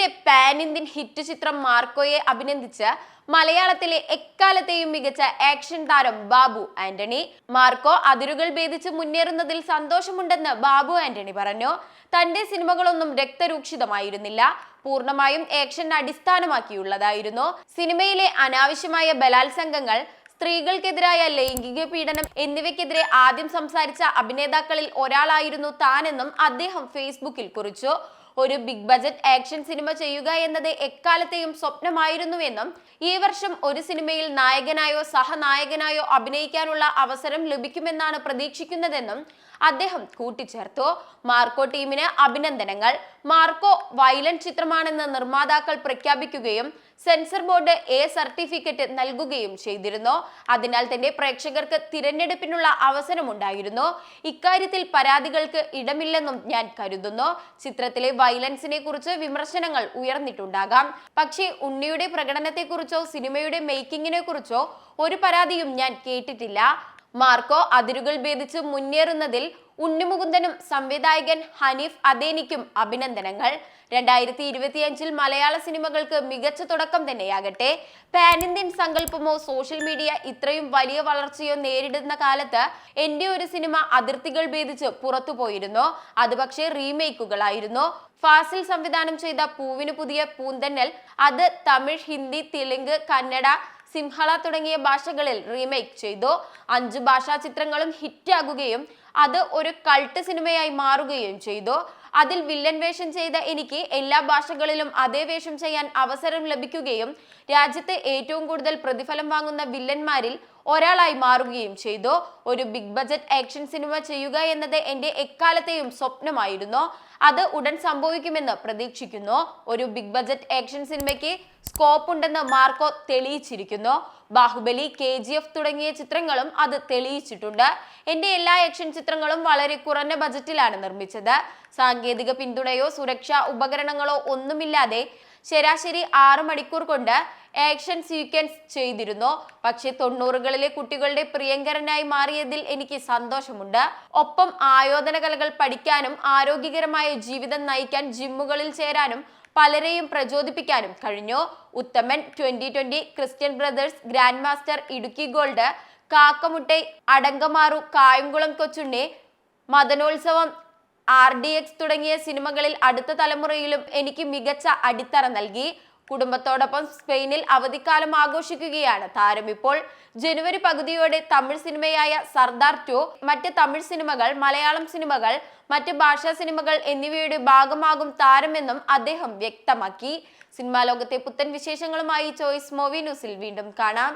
തെലുങ്കിന്റെ pan Indian hit ചിത്രം മാർക്കോയെ അഭിനന്ദിച്ച് മലയാളത്തിലെ എക്കാലത്തെയും മികച്ച ആക്ഷൻ താരം ബാബു ആന്റണി. മാർക്കോ അതിരുകൾ ഭേദിച്ച് മുന്നേറുന്നതിൽ സന്തോഷമുണ്ടെന്ന് ബാബു ആന്റണി പറഞ്ഞു. തന്റെ സിനിമകളൊന്നും രക്തരൂക്ഷിതമായിരുന്നില്ല, പൂർണ്ണമായും ആക്ഷൻ അടിസ്ഥാനമാക്കിയുള്ളതായിരുന്നു. സിനിമയിലെ അനാവശ്യമായ ബലാത്സംഗങ്ങൾ, സ്ത്രീകൾക്കെതിരായ ലൈംഗിക പീഡനം എന്നിവയ്ക്കെതിരെ ആദ്യം സംസാരിച്ച അഭിനേതാക്കളിൽ ഒരാളായിരുന്നു താനെന്നും അദ്ദേഹം ഫേസ്ബുക്കിൽ കുറിച്ചു. ഒരു ബിഗ് ബജറ്റ് ആക്ഷൻ സിനിമ ചെയ്യുക എന്നത് എക്കാലത്തെയും സ്വപ്നമായിരുന്നുവെന്നും ഈ വർഷം ഒരു സിനിമയിൽ നായകനായോ സഹനായകനായോ അഭിനയിക്കാനുള്ള അവസരം ലഭിക്കുമെന്നാണ് പ്രതീക്ഷിക്കുന്നതെന്നും അദ്ദേഹം കൂട്ടിച്ചേർത്തു. മാർക്കോ ടീമിന് അഭിനന്ദനങ്ങൾ. മാർക്കോ വയലന്റ് ചിത്രമാണെന്ന് നിർമ്മാതാക്കൾ പ്രഖ്യാപിക്കുകയും സെൻസർ ബോർഡ് എ സർട്ടിഫിക്കറ്റ് നൽകുകയും ചെയ്തിരുന്നു. അതിനാൽ തന്നെ പ്രേക്ഷകർക്ക് തിരഞ്ഞെടുപ്പിനുള്ള അവസരമുണ്ടായിരുന്നു. ഇക്കാര്യത്തിൽ പരാതികൾക്ക് ഇടമില്ലെന്നും ഞാൻ കരുതുന്നു. ചിത്രത്തിലെ വയലൻസിനെ കുറിച്ച് വിമർശനങ്ങൾ ഉയർന്നിട്ടുണ്ടാകാം. പക്ഷേ ഉണ്ണിയുടെ പ്രകടനത്തെക്കുറിച്ചോ സിനിമയുടെ മേക്കിങ്ങിനെ കുറിച്ചോ ഒരു പരാതിയും ഞാൻ കേട്ടിട്ടില്ല. മാർക്കോ അതിരുകൾ ഭേദിച്ച് മുന്നേറുന്നതിൽ ഉണ്ണിമുകുന്ദനും സംവിധായകൻ ഹനീഫ് അദേനിക്കും അഭിനന്ദനങ്ങൾ. 2025 മലയാള സിനിമകൾക്ക് മികച്ച തുടക്കം തന്നെയാകട്ടെ. പാൻ ഇന്ത്യൻ സങ്കല്പമോ സോഷ്യൽ മീഡിയ ഇത്രയും വലിയ വളർച്ചയോ നേരിടുന്ന കാലത്ത് എന്റെ ഒരു സിനിമ അതിർത്തികൾ ഭേദിച്ച് പുറത്തുപോയിരുന്നു. അത് പക്ഷേ റീമേക്കുകളായിരുന്നു. ഫാസിൽ സംവിധാനം ചെയ്ത പൂവിന് പുതിയ പൂന്തന്നൽ അത് തമിഴ്, ഹിന്ദി, തെലുങ്ക്, കന്നഡ, സിംഹള തുടങ്ങിയ ഭാഷകളിൽ റീമേക്ക് ചെയ്തു. 5 ഭാഷാ ചിത്രങ്ങളും ഹിറ്റാകുകയും അത് ഒരു കൾട്ട് സിനിമയായി മാറുകയും ചെയ്തു. അതിൽ വില്ലൻ വേഷം ചെയ്ത എനിക്ക് എല്ലാ ഭാഷകളിലും അതേ വേഷം ചെയ്യാൻ അവസരം ലഭിക്കുകയും രാജ്യത്ത് ഏറ്റവും കൂടുതൽ പ്രതിഫലം വാങ്ങുന്ന വില്ലന്മാരിൽ ഒരാളായി മാറുകയും ചെയ്തു. ഒരു ബിഗ് ബജറ്റ് ആക്ഷൻ സിനിമ ചെയ്യുക എന്നത് എന്റെ എക്കാലത്തെയും സ്വപ്നമായിരുന്നു. അത് ഉടൻ സംഭവിക്കുമെന്ന് പ്രതീക്ഷിക്കുന്നു. ഒരു ബിഗ് ബജറ്റ് ആക്ഷൻ സിനിമയ്ക്ക് സ്കോപ്പ് ഉണ്ടെന്ന് മാർക്കോ തെളിയിച്ചിരിക്കുന്നു. ബാഹുബലി, KGF തുടങ്ങിയ ചിത്രങ്ങളും അത് തെളിയിച്ചിട്ടുണ്ട്. എന്റെ എല്ലാ ആക്ഷൻ ചിത്രങ്ങളും വളരെ കുറഞ്ഞ ബജറ്റിലാണ് നിർമ്മിച്ചത്. സാങ്കേതിക പിന്തുണയോ സുരക്ഷാ ഉപകരണങ്ങളോ ഒന്നുമില്ലാതെ ശരാശരി 6 മണിക്കൂർ കൊണ്ട് ആക്ഷൻ സീക്വൻസ് ചെയ്തിരുന്നു. പക്ഷെ 90കളിലെ കുട്ടികളുടെ പ്രിയങ്കരനായി മാറിയതിൽ എനിക്ക് സന്തോഷമുണ്ട്. ഒപ്പം ആയോധന കലകൾ പഠിക്കാനും ആരോഗ്യകരമായ ജീവിതം നയിക്കാൻ ജിമ്മുകളിൽ ചേരാനും പലരെയും പ്രചോദിപ്പിക്കാനും കഴിഞ്ഞു. Uthaman, 2020, Christian brothers, grand master, Idukki gold, Kaakkamuttai, Adanga Maru, Kayamkulam Kochunni, Madanolsavam, RDX തുടങ്ങിയ സിനിമകളിൽ അടുത്ത തലമുറയിലും എനിക്ക് മികച്ച അടിത്തറ നൽകി. കുടുംബത്തോടൊപ്പം സ്പെയിനിൽ അവധിക്കാലം ആഘോഷിക്കുകയാണ് താരം ഇപ്പോൾ. ജനുവരി പകുതിയോടെ തമിഴ് സിനിമയായ സർദാർ 2, മറ്റ് തമിഴ് സിനിമകൾ, മലയാളം സിനിമകൾ, മറ്റ് ഭാഷാ സിനിമകൾ എന്നിവയുടെ ഭാഗമാകും താരമെന്നും അദ്ദേഹം വ്യക്തമാക്കി. സിനിമാ ലോകത്തെ പുത്തൻ വിശേഷങ്ങളുമായി ചോയ്സ് മൂവി ന്യൂസിൽ വീണ്ടും കാണാം.